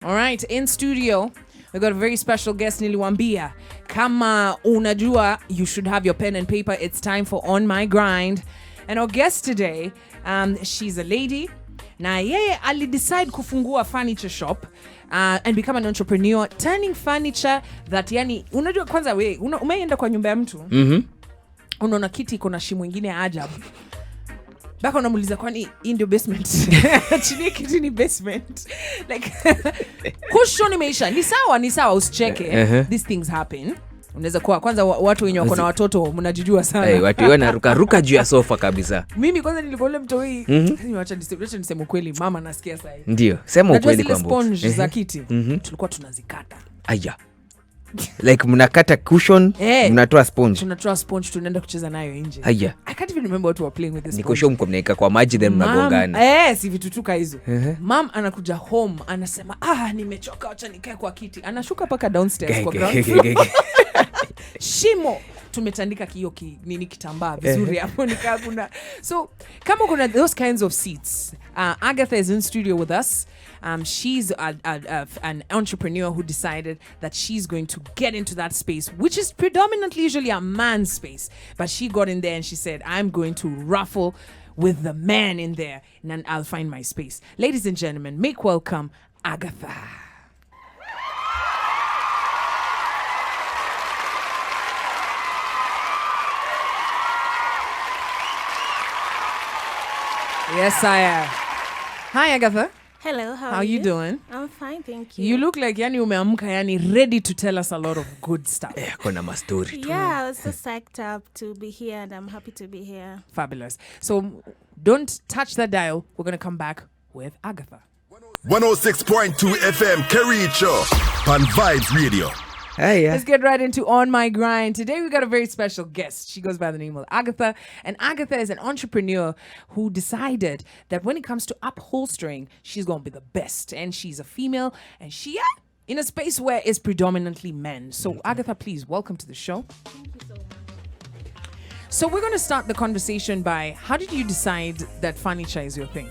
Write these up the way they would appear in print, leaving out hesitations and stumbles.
All right, in studio, we got a very special guest, niliwambia. Kama unajua, you should have your pen and paper. It's time for On My Grind. And our guest today, she's a lady. Na yeye alidecide kufungua furniture shop and become an entrepreneur, turning furniture that yani, unajua kwanza umeenda kwa nyumba ya mtu. Unaona kiti iko na shimo ingine ajabu. Baka unamuuliza kwani in the basement. Chini kiti ni basement. Like cushion imeisha. Ni sawa usicheke. These things happen. Unaweza kuwa kwanza watu wenye wako na watoto mnajijua sana. Watu wanaruka juu ya sofa kabisa. Mimi kwanza nilikuwa ule mtoi. Acha niseme kweli, mama nasikia sasa. Ndio, sema ukweli kwa Kwambox. Sponge za kiti tulikuwa tunazikata. Aya. Like mnakata cushion, mnatoa sponge. Tunatoa sponge tunaenda kucheza nayo nje. Aya. I can't even remember what we were playing with this. Niko show mkomnaika kwa maji then mnagongana. Si vitu tuka hizo. Mom anakuja home anasema, nimechoka, acha nikae kwa kiti. Anashuka paka downstairs kwa ground floor. Shimo tumetandika kiyo nini kitambaa vizuri hapo nikabuna. So kama kuna those kinds of seats, Agatha is in studio with us. She's an entrepreneur who decided that she's going to get into that space, which is predominantly usually a man's space, but she got in there and she said, I'm going to ruffle with the man in there and then I'll find my space. Ladies and gentlemen, make welcome Agatha. Yes, I am. Hi, Agatha. Hello, how are you doing? I'm fine, thank you. You look like umeamka ready to tell us a lot of good stuff. Kuna ma story too. Yeah, I was so psyched up to be here and I'm happy to be here. Fabulous. So don't touch that dial. We're going to come back with Agatha. 106.2 FM Kericho on Vibes Radio. Yeah. Let's get right into On My Grind. Today we got a very special guest. She goes by the name of Agatha. And Agatha is an entrepreneur who decided that when it comes to upholstering, she's going to be the best. And she's a female. And she in a space where it's predominantly men. So Agatha, please, welcome to the show. Thank you so much. So we're going to start the conversation by, how did you decide that furniture is your thing?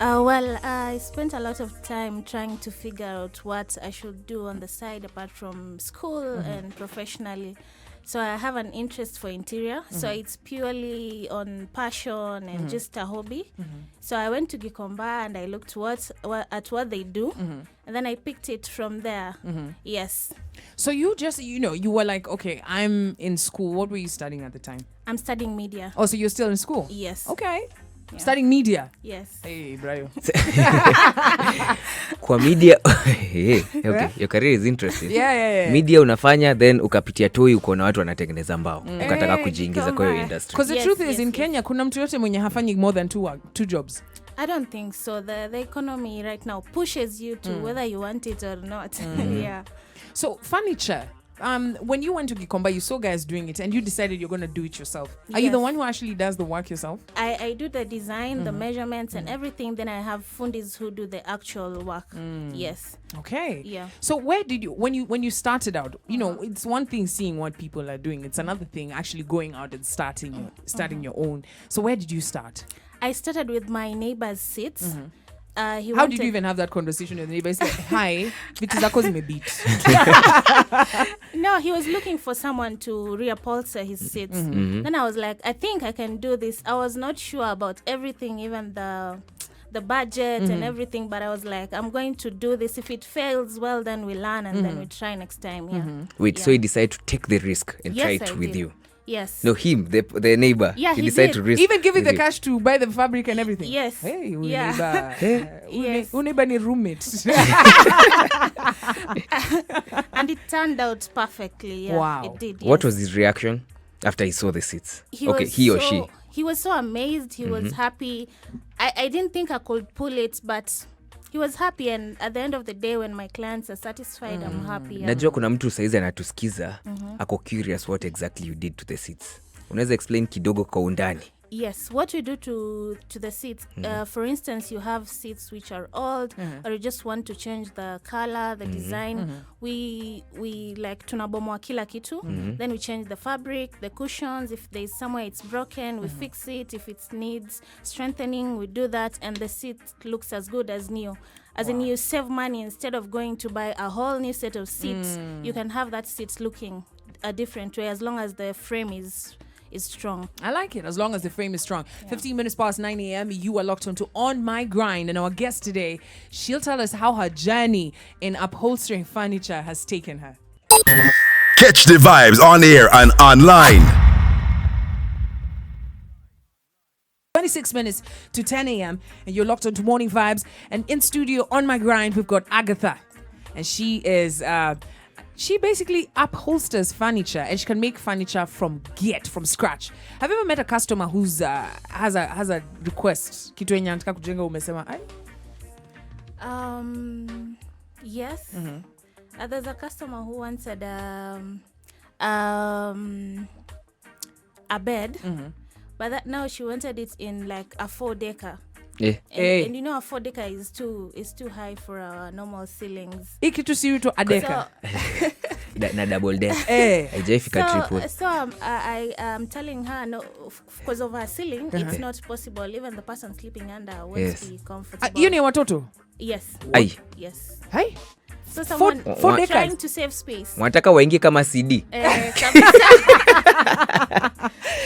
Well, I spent a lot of time trying to figure out what I should do on the side apart from school and professionally. So I have an interest for interior. So it's purely on passion and just a hobby. So I went to Gikomba and I looked at what they do. And then I picked it from there. Yes. So you just, you were like, okay, I'm in school. What were you studying at the time? I'm studying media. Oh, so you're still in school? Yes. Okay. Yeah. Studying media? Yes. Hey, Brian. Kwa media, okay, your career is interesting. Yeah. Media unafanya, then ukapitia toi uko na watu wanatengeneza mbao. Ukataka kujiingiza kwa hiyo industry. Because the truth is in Kenya, kuna mtu yote mwenye hafanyi more than two jobs. I don't think so. The economy right now pushes you to whether you want it or not. Yeah. So furniture. When you went to Gikomba, you saw guys doing it and you decided you're going to do it yourself. Are you the one who actually does the work yourself? I do the design, the measurements and everything. Then I have fundis who do the actual work. Yes. Okay. Yeah. So where did you, when you started out, it's one thing seeing what people are doing. It's another thing actually going out and starting your own. So where did you start? I started with my neighbor's seats. How did you even have that conversation with the neighbor? He's like, hi, vitu zako zimebeat. No, he was looking for someone to reupholster his seats. Then I was like, I think I can do this. I was not sure about everything, even the budget and everything, but I was like, I'm going to do this. If it fails, well, then we learn and then we try next time. Yeah. Wait, so he decided to take the risk and try it with you? Yes. No, him, the neighbor. Yeah, he decided to risk. Even giving the cash to buy the fabric and everything. Yes. Hey, yeah. Yes. Neighbor ni roommate. And it turned out perfectly. Yeah, wow. It did. Yes. What was his reaction after he saw the seats? He or she? He was so amazed. He was happy. I didn't think I could pull it, but he was happy, and at the end of the day when my clients are satisfied, I'm happy. Najua kuna mtu saizi anatusikiza ako curious what exactly you did to the seats. Unaweza explain kidogo kwa undani? Yes, what we do to the seats, for instance, you have seats which are old, or you just want to change the color, the design. We like tunabomoa kila kitu. Then we change the fabric, the cushions. If there's somewhere it's broken, we fix it. If it needs strengthening, we do that, and the seat looks as good as new. As in, you save money. Instead of going to buy a whole new set of seats, you can have that seat looking a different way as long as the frame is strong. I like it, as long as the frame is strong. 15 minutes past 9 a.m., you are locked onto On My Grind. And our guest today, she'll tell us how her journey in upholstering furniture has taken her. Catch the vibes on air and online. 26 minutes to 10 a.m. and you're locked onto Morning Vibes. And in studio On My Grind, we've got Agatha. And she is... she basically upholsters furniture, and she can make furniture from scratch. Have you ever met a customer who's has a request? Kitu yenye anataka kujenga umesema ai? Yes. There's a customer who wanted a bed, but that now she wanted it in like a 4-decker. Yeah. And you know, a 4-decker is too high for our normal ceilings. Ikitu siri to adeka. Na double deck. Haijafika triple. So I am telling her no, because of her ceiling, it's not possible. Even the person sleeping under won't be comfortable. You ni watoto? Yes. Ai. Yes. Hey. So someone Four trying to save space. Wanataka waingie kama CD.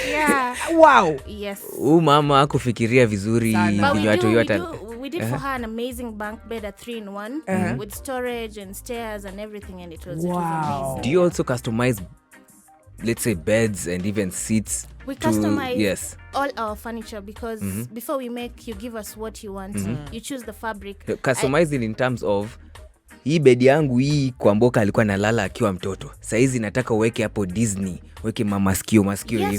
Yeah. Wow. Yes. Mama hakufikiria vizuri We did for her an amazing bunk bed, a 3-in-1 with storage and stairs and everything, and it was amazing. Do you also customize, let's say, beds and even seats? We customize all our furniture because before we make, you give us what you want. You choose the fabric. Customizing in terms of hii bedi yangu hii Kwamboka alikuwa nalala akiwa mtoto. Saizi nataka uweke hapo Disney, weke maskio hivyo.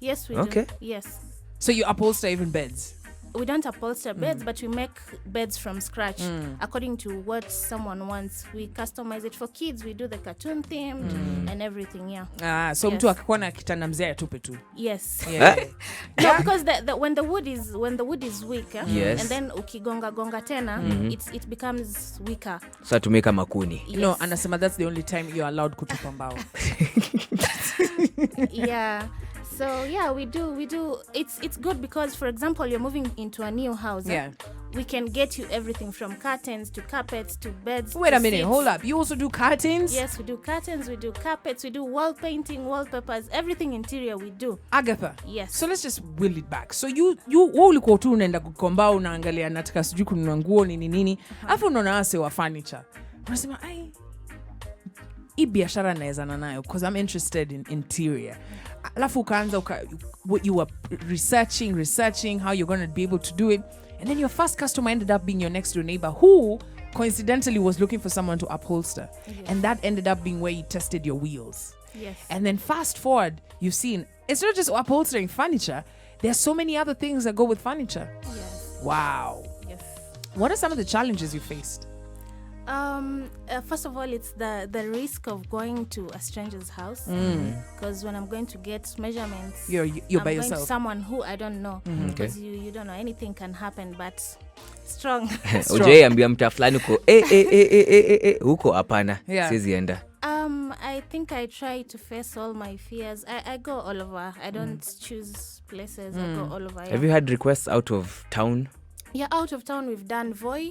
Yes, we do. Yes. So you upholster even beds? We don't upholster beds, but we make beds from scratch according to what someone wants. We customize it for kids. We do the cartoon themed and everything. Yeah. So mtu akikuwa na kitanda mzee atupe tu. Yes. Yeah. No, because when the wood is weak, yes. and then ukigonga tena, it becomes weaker. So to make a makuni. Yes. No, anasema that's the only time you're allowed kutupa mbao. Yeah. So yeah, we do. It's good because, for example, you're moving into a new house. Yeah. We can get you everything from curtains to carpets to beds. Wait to a minute, seats. hold up. You also do curtains? Yes, we do curtains, we do carpets, we do wall painting, wallpapers, everything interior we do. Agatha. Yes. So let's just wheel it back. So you ulikuwa tu unaenda kukomba unaangalia nataka sijui kununua nguo nini. Alafu unaona ase wa furniture. Unasema ai hii biashara naezana nayo because I'm interested in interior. Alafu ukaanza what you were researching how you're going to be able to do it, and then your first customer ended up being your next door neighbor who coincidentally was looking for someone to upholster. Yes. And that ended up being where you tested your wheels. Yes. And then fast forward, you've seen it's not just upholstering furniture, there's so many other things that go with furniture. Yes. Wow. Yes. What are some of the challenges you faced? First of all, it's the risk of going to a stranger's house, because when I'm going to get measurements, you're I'm by going yourself. to someone who I don't know, because you don't know, anything can happen, but strong. Ujai ambia mta fulani uko huko hapana, siwezi enda. I think I try to face all my fears. I go all over. I don't choose places. I go all over. Yeah. Have you had requests out of town? Yeah, out of town, we've done Voi,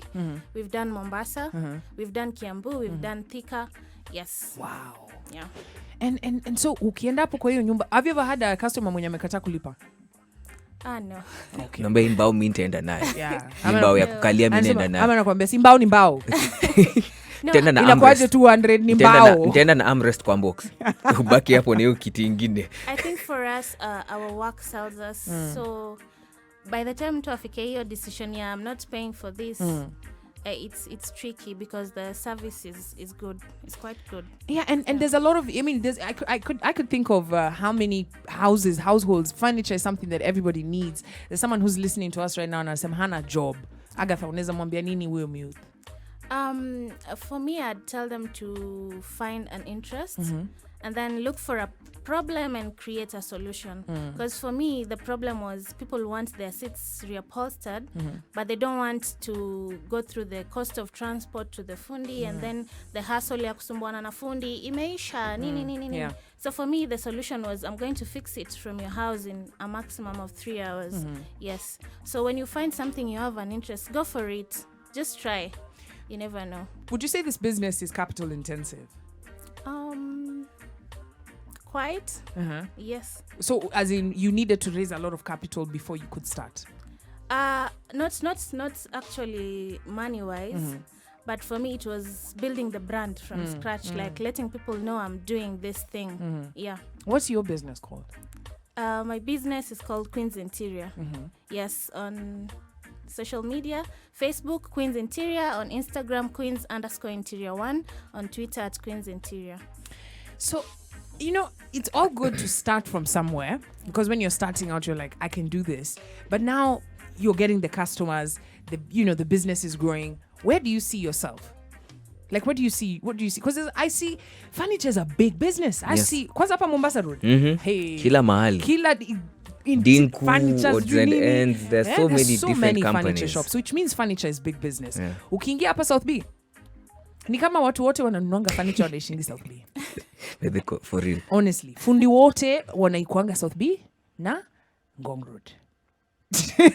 we've done Mombasa, we've done Kiambu, we've done Thika. Yes. Wow. Yeah. And so ukienda hapo kwa hiyo nyumba, have you ever had a customer mwenye amekataa kulipa? No. Okay. Namba hii mbao mimi nitaenda nayo. Yeah. Mbao ya kukalia mimi nitaenda nayo. Ama nakwambia si mbao ni mbao. Tena na inakuaje 200 ni mbao. Nitaenda na armrest kwa box. Ubaki hapo ni hiyo kiti ingine. I think for us, our work sells us. So by the time to afike hiyo decision, I'm not paying for this. It's tricky because the service is good. It's quite good. Yeah, and there's a lot of, I mean, I could think of how many households, furniture is something that everybody needs. There's someone who's listening to us right now and anasema hana job. Agatha, unaweza mwambia nini huyo youth? For me, I'd tell them to find an interest and then look for a problem and create a solution. Because for me, the problem was people want their seats reupholstered, but they don't want to go through the cost of transport to the fundi and then the hassle ya kusumbuana na fundi imeisha nini. Yeah. So for me, the solution was I'm going to fix it from your house in a maximum of 3 hours. Yes. So when you find something you have an interest, go for it. Just try. You never know. Would you say this business is capital intensive? Quite. Uh-huh. Yes. So, as in, you needed to raise a lot of capital before you could start? Not actually money-wise. But for me, it was building the brand from scratch, like letting people know I'm doing this thing. Yeah. What's your business called? My business is called Queen's Interior. Yes, on social media, Facebook, Queen's Interior, on Instagram, Queens_Interior1, on Twitter at Queen's Interior. So, it's all good to start from somewhere, because when you're starting out, you're like, I can do this. But now you're getting the customers, the business is growing. Where do you see yourself? Like, what do you see? Because I see furniture is a big business. I see, kwanza hapa Mombasa Road. Hey, Kila mahali. Dinku, odds and ends. There's so many different companies. Furniture shops, which means furniture is big business. Ukiingia hapa South B, ni kama watu wote wananunuanga furniture wanaishingi South B. For real. Honestly, fundi wote wanaikuanga South B na Ngong Road.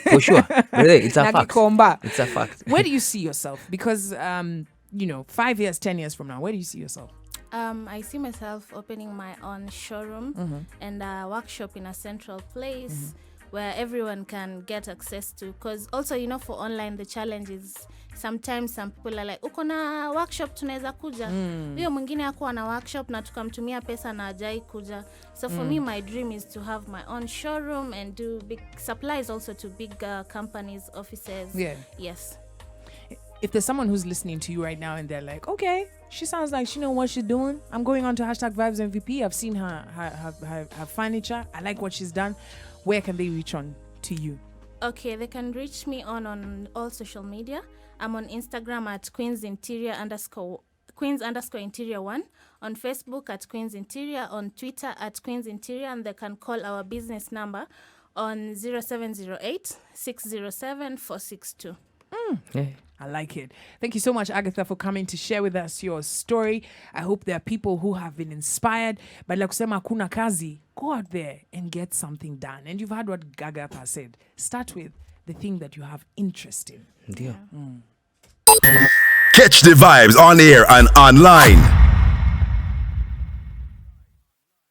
For sure. It's a fact. Kikomba. It's a fact. Where do you see yourself? Because 5 years, 10 years from now, where do you see yourself? I see myself opening my own showroom and a workshop in a central place where everyone can get access to. Because also, for online, the challenge is sometimes some people are like, uko na workshop tunaweza kuja. Huyo mwingine hakuwa na workshop na tukamtumia pesa na hajai kuja. So for me, my dream is to have my own showroom and do big supplies also to big companies, offices. Yeah. Yes. If there's someone who's listening to you right now and they're like, okay, she sounds like she knows what she's doing. I'm going on to #VibesMVP. I've seen her furniture. I like what she's done. Where can they reach on to you? Okay, they can reach me on all social media. I'm on Instagram at Queens_Interior1, on Facebook at Queen's Interior, on Twitter at Queen's Interior, and they can call our business number on 0708 607 462. Yeah. I like it. Thank you so much, Agatha, for coming to share with us your story. I hope there are people who have been inspired. But like kusema hakuna kazi, go out there and get something done. And you've heard what Agatha said. Start with the thing that you have interest in. Yeah. Catch the vibes on air and online.